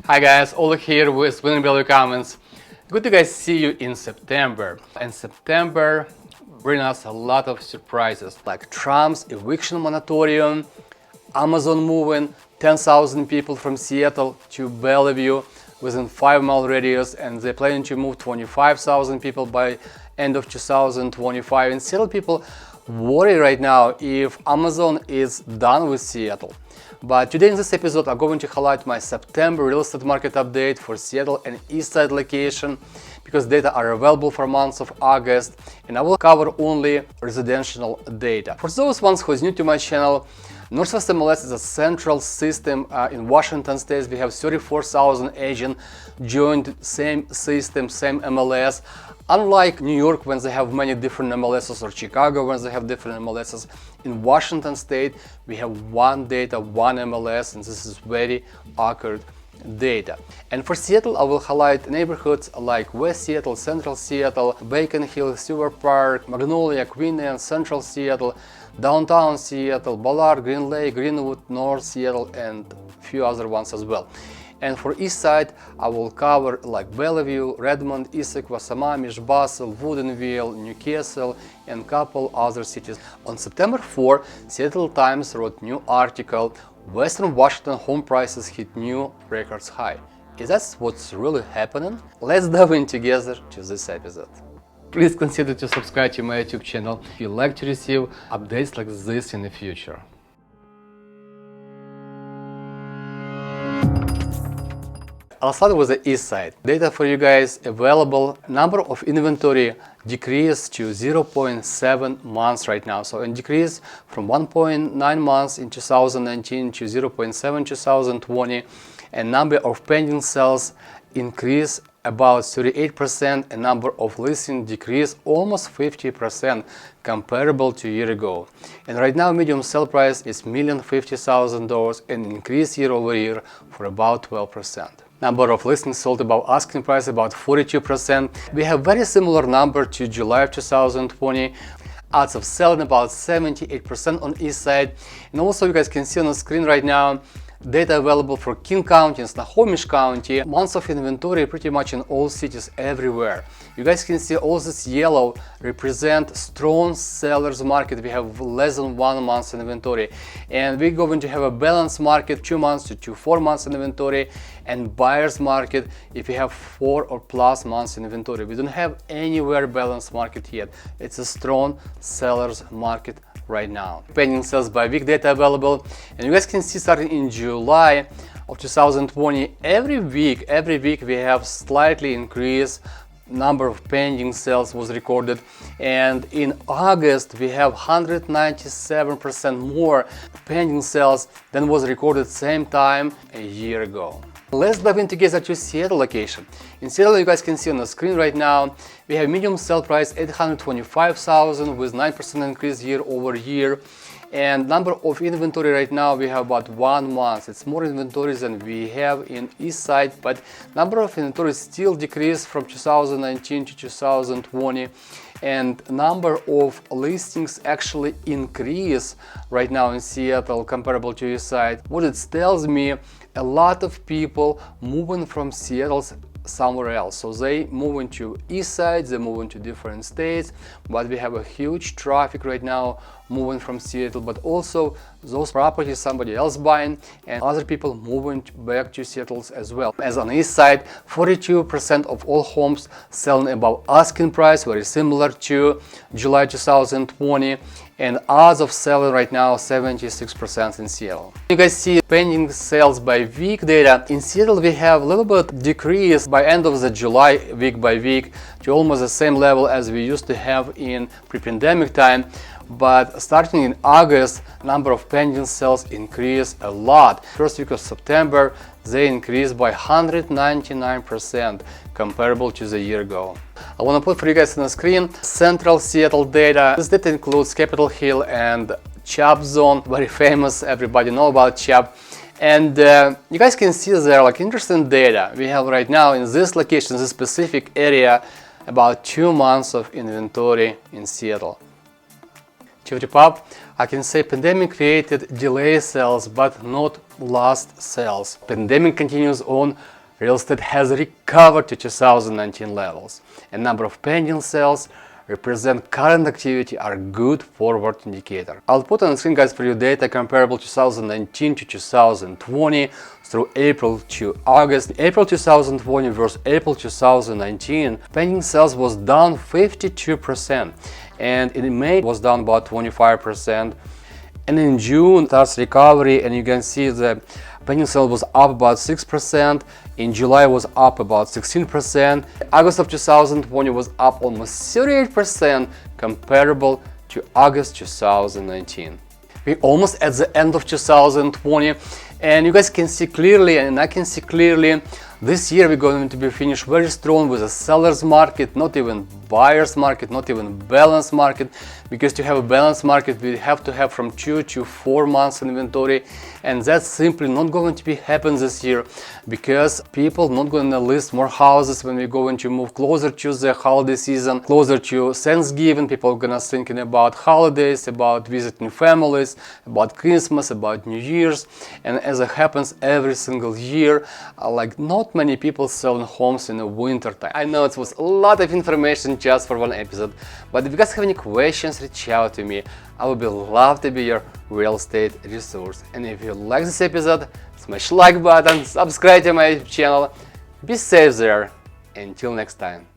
Hi guys, Oleg here with Bellevue comments. Good to guys see you in September. And September brings us a lot of surprises like Trump's eviction moratorium, Amazon moving 10,000 people from Seattle to Bellevue within 5-mile radius, and they're planning to move 25,000 people by end of 2025. And Seattle people worry right now if Amazon is done with Seattle. But today in this episode I'm going to highlight my September real estate market update for Seattle and Eastside location, because data are available for months of August, and I will cover only residential data. For those ones who is new to my channel, Northwest MLS is a central system in Washington state. We have 34,000 agents joined same system, same MLS. Unlike New York, when they have many different MLSs, or Chicago, when they have different MLSs, in Washington state we have one data, one MLS, and this is very accurate data. And for Seattle, I will highlight neighborhoods like West Seattle, Central Seattle, Bacon Hill, Silver Park, Magnolia, Queen Anne, Central Seattle, Downtown Seattle, Ballard, Green Lake, Greenwood, North Seattle, and a few other ones as well. And for Eastside, I will cover like Bellevue, Redmond, Issaquah, Sammamish, Bothell, Woodinville, Newcastle, and couple other cities. On September 4, Seattle Times wrote new article, Western Washington home prices hit new records high. Is that what's really happening? Let's dive in together to this episode. Please consider to subscribe to my YouTube channel if you like to receive updates like this in the future. I'll start with the east side. Data for you guys available. Number of inventory decreased to 0.7 months right now. So it decreased from 1.9 months in 2019 to 0.7 2020. And number of pending sales increased about 38%, and number of listings decreased almost 50% comparable to a year ago. And right now medium sale price is $1,050,000, an increase year over year for about 12%. Number of listings sold above asking price about 42%. We have very similar number to July of 2020. Odds of selling about 78% on east side. And also you guys can see on the screen right now data available for King County and Sammamish County. Months of inventory pretty much in all cities everywhere. You guys can see all this yellow represent strong sellers market. We have less than 1 month's inventory, and we're going to have a balanced market 2 months to 4 months inventory, and buyers market if you have 4 or plus months inventory. We don't have anywhere balanced market yet. It's a strong sellers market right now. Pending sales by week data available, and you guys can see starting in July of 2020, every week we have slightly increased number of pending sales was recorded, and in August we have 197% more pending sales than was recorded same time a year ago. Let's dive in together to Seattle location. In Seattle, you guys can see on the screen right now, we have medium sale price $825,000 with 9% increase year over year. And number of inventory right now, we have about 1 month. It's more inventory than we have in east side, but number of inventory still decreased from 2019 to 2020. And number of listings actually increase right now in Seattle comparable to east side. What it tells me, a lot of people moving from Seattle somewhere else. So they move into east side, they move into different states, but we have a huge traffic right now moving from Seattle, but also those properties somebody else buying and other people moving back to Seattle as well. As on the east side, 42% of all homes selling above asking price, very similar to July 2020, and odds of selling right now 76% in Seattle. You guys see pending sales by week data. In Seattle we have a little bit decrease by end of the July week by week to almost the same level as we used to have in pre-pandemic time. But starting in August, number of pending sales increased a lot. First week of September, they increased by 199% comparable to the year ago. I want to put for you guys on the screen Central Seattle data. This data includes Capitol Hill and Chubb zone, very famous, everybody know about Chubb. And you guys can see there like interesting data. We have right now in this location, this specific area, about 2 months of inventory in Seattle. To wrap up, I can say pandemic created delayed sales but not lost sales. Pandemic continues on, real estate has recovered to 2019 levels. A number of pending sales represent current activity are good forward indicator. I'll put on the screen, guys, for you data comparable 2019 to 2020 through April to August. April 2020 versus April 2019, pending sales was down 52%, and in May it was down about 25%. And in June starts recovery, and you can see the pending sale was up about 6%. In July was up about 16%. August of 2020 was up almost 38% comparable to August 2019. We're almost at the end of 2020, and you guys can see clearly, and I can see clearly, this year we're going to be finished very strong with a seller's market, not even buyer's market, not even balanced market, because to have a balanced market we have to have from 2 to 4 months inventory, and that's simply not going to be happen this year because people not going to list more houses when we're going to move closer to the holiday season, closer to Thanksgiving. People are gonna thinking about holidays, about visiting families, about Christmas, about New Year's, and as it happens every single year, like not many people selling homes in the winter time. I know it was a lot of information just for one episode, but if you guys have any questions, reach out to me. I would be love to be your real estate resource. And if you like this episode, smash like button, subscribe to my channel. Be safe there. Until next time.